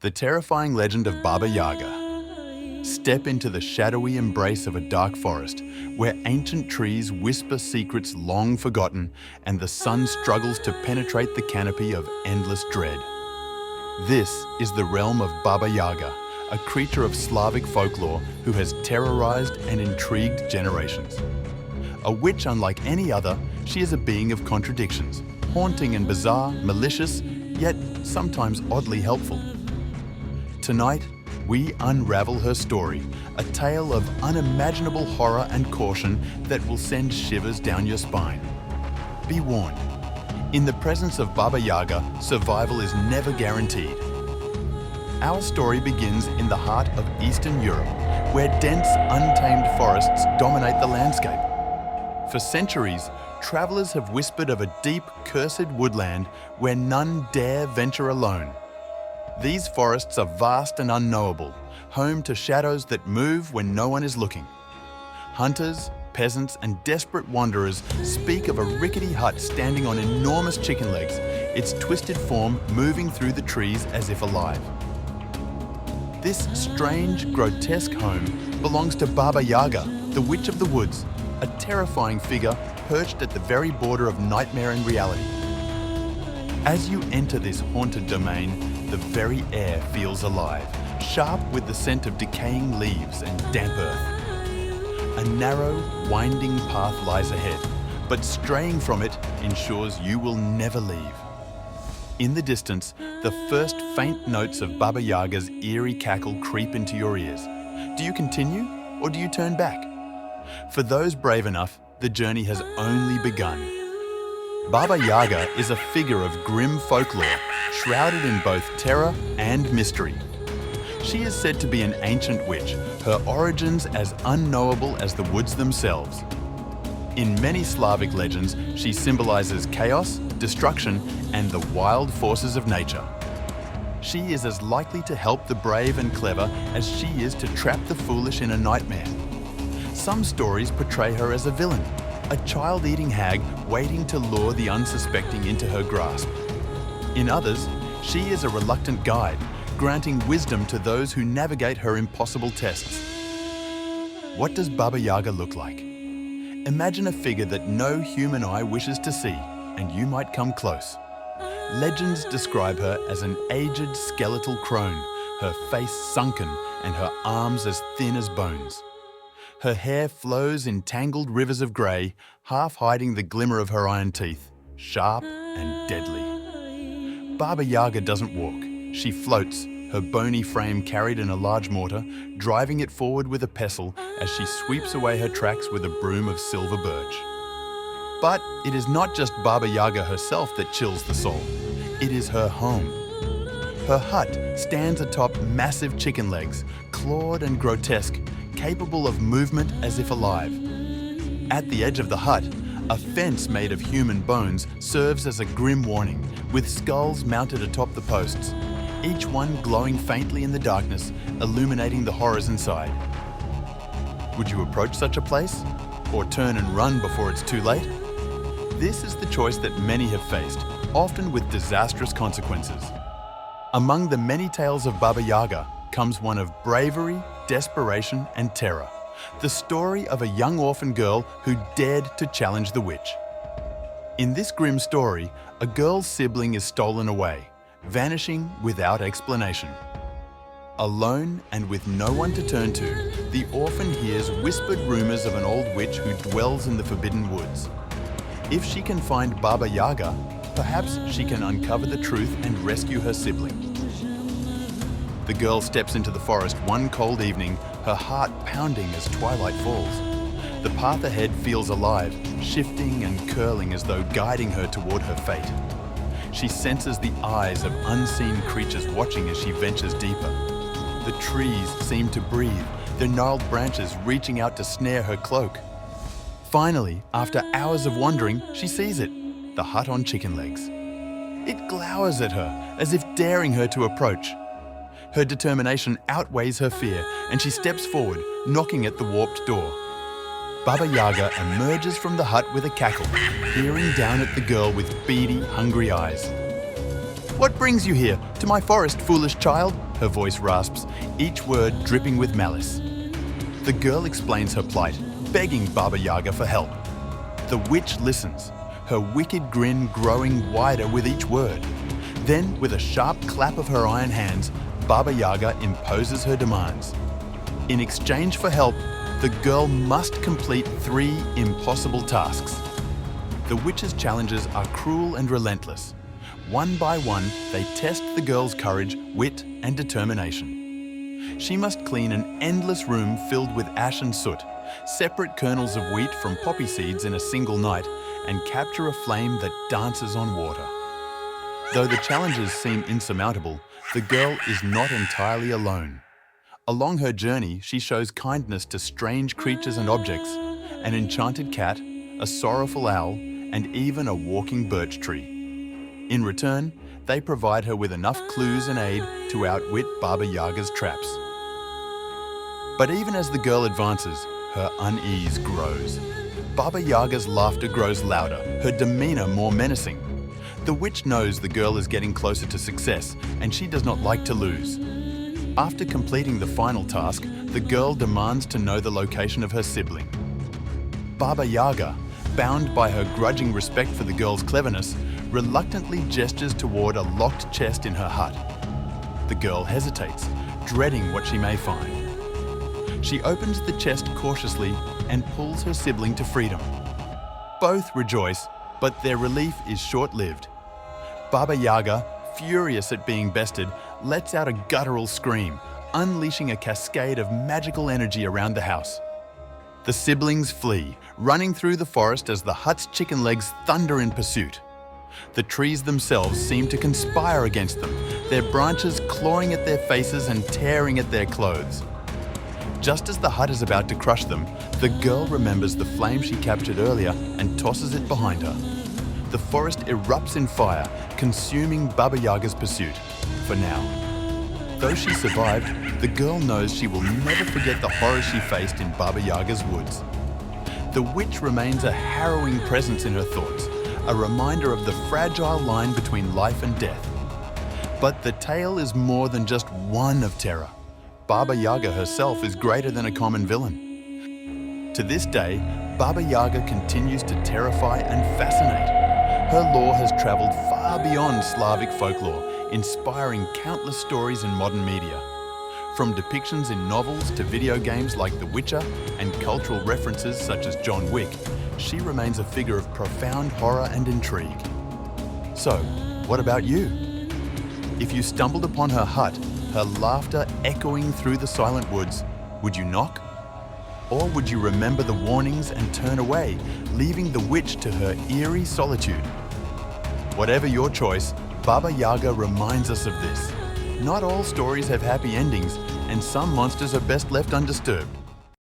The terrifying legend of Baba Yaga. Step into the shadowy embrace of a dark forest where ancient trees whisper secrets long forgotten and the sun struggles to penetrate the canopy of endless dread. This is the realm of Baba Yaga, a creature of Slavic folklore who has terrorized and intrigued generations. A witch unlike any other, she is a being of contradictions, haunting and bizarre, malicious, yet sometimes oddly helpful. Tonight, we unravel her story, a tale of unimaginable horror and caution that will send shivers down your spine. Be warned, in the presence of Baba Yaga, survival is never guaranteed. Our story begins in the heart of Eastern Europe, where dense, untamed forests dominate the landscape. For centuries, travelers have whispered of a deep, cursed woodland where none dare venture alone. These forests are vast and unknowable, home to shadows that move when no one is looking. Hunters, peasants, and desperate wanderers speak of a rickety hut standing on enormous chicken legs, its twisted form moving through the trees as if alive. This strange, grotesque home belongs to Baba Yaga, the Witch of the Woods, a terrifying figure perched at the very border of nightmare and reality. As you enter this haunted domain, the very air feels alive, sharp with the scent of decaying leaves and damp earth. A narrow, winding path lies ahead, but straying from it ensures you will never leave. In the distance, the first faint notes of Baba Yaga's eerie cackle creep into your ears. Do you continue, or do you turn back? For those brave enough, the journey has only begun. Baba Yaga is a figure of grim folklore, shrouded in both terror and mystery. She is said to be an ancient witch, her origins as unknowable as the woods themselves. In many Slavic legends, she symbolizes chaos, destruction, and the wild forces of nature. She is as likely to help the brave and clever as she is to trap the foolish in a nightmare. Some stories portray her as a villain, a child-eating hag waiting to lure the unsuspecting into her grasp. In others, she is a reluctant guide, granting wisdom to those who navigate her impossible tests. What does Baba Yaga look like? Imagine a figure that no human eye wishes to see, and you might come close. Legends describe her as an aged skeletal crone, her face sunken and her arms as thin as bones. Her hair flows in tangled rivers of grey, half hiding the glimmer of her iron teeth, sharp and deadly. Baba Yaga doesn't walk, she floats, her bony frame carried in a large mortar, driving it forward with a pestle as she sweeps away her tracks with a broom of silver birch. But it is not just Baba Yaga herself that chills the soul, it is her home. Her hut stands atop massive chicken legs, clawed and grotesque, capable of movement as if alive. At the edge of the hut, a fence made of human bones serves as a grim warning, with skulls mounted atop the posts, each one glowing faintly in the darkness, illuminating the horrors inside. Would you approach such a place? Or turn and run before it's too late? This is the choice that many have faced, often with disastrous consequences. Among the many tales of Baba Yaga comes one of bravery, desperation, and terror. The story of a young orphan girl who dared to challenge the witch. In this grim story, a girl's sibling is stolen away, vanishing without explanation. Alone and with no one to turn to, the orphan hears whispered rumors of an old witch who dwells in the forbidden woods. If she can find Baba Yaga, perhaps she can uncover the truth and rescue her sibling. The girl steps into the forest one cold evening, her heart pounding as twilight falls. The path ahead feels alive, shifting and curling as though guiding her toward her fate. She senses the eyes of unseen creatures watching as she ventures deeper. The trees seem to breathe, their gnarled branches reaching out to snare her cloak. Finally, after hours of wandering, she sees it, the hut on chicken legs. It glowers at her, as if daring her to approach. Her determination outweighs her fear, and she steps forward, knocking at the warped door. Baba Yaga emerges from the hut with a cackle, peering down at the girl with beady, hungry eyes. What brings you here, to my forest, foolish child? Her voice rasps, each word dripping with malice. The girl explains her plight, begging Baba Yaga for help. The witch listens, her wicked grin growing wider with each word. Then, with a sharp clap of her iron hands, Baba Yaga imposes her demands. In exchange for help, the girl must complete 3 impossible tasks. The witch's challenges are cruel and relentless. One by one, they test the girl's courage, wit, and determination. She must clean an endless room filled with ash and soot, separate kernels of wheat from poppy seeds in a single night, and capture a flame that dances on water. Though the challenges seem insurmountable, the girl is not entirely alone. Along her journey, she shows kindness to strange creatures and objects, an enchanted cat, a sorrowful owl, and even a walking birch tree. In return, they provide her with enough clues and aid to outwit Baba Yaga's traps. But even as the girl advances, her unease grows. Baba Yaga's laughter grows louder, her demeanor more menacing. The witch knows the girl is getting closer to success, and she does not like to lose. After completing the final task, the girl demands to know the location of her sibling. Baba Yaga, bound by her grudging respect for the girl's cleverness, reluctantly gestures toward a locked chest in her hut. The girl hesitates, dreading what she may find. She opens the chest cautiously and pulls her sibling to freedom. Both rejoice, but their relief is short-lived. Baba Yaga, furious at being bested, lets out a guttural scream, unleashing a cascade of magical energy around the house. The siblings flee, running through the forest as the hut's chicken legs thunder in pursuit. The trees themselves seem to conspire against them, their branches clawing at their faces and tearing at their clothes. Just as the hut is about to crush them, the girl remembers the flame she captured earlier and tosses it behind her. The forest erupts in fire, consuming Baba Yaga's pursuit, for now. Though she survived, the girl knows she will never forget the horrors she faced in Baba Yaga's woods. The witch remains a harrowing presence in her thoughts, a reminder of the fragile line between life and death. But the tale is more than just one of terror. Baba Yaga herself is greater than a common villain. To this day, Baba Yaga continues to terrify and fascinate. Her lore has traveled far beyond Slavic folklore, inspiring countless stories in modern media. From depictions in novels to video games like The Witcher and cultural references such as John Wick, she remains a figure of profound horror and intrigue. So, what about you? If you stumbled upon her hut, her laughter echoing through the silent woods, would you knock? Or would you remember the warnings and turn away, leaving the witch to her eerie solitude? Whatever your choice, Baba Yaga reminds us of this. Not all stories have happy endings, and some monsters are best left undisturbed.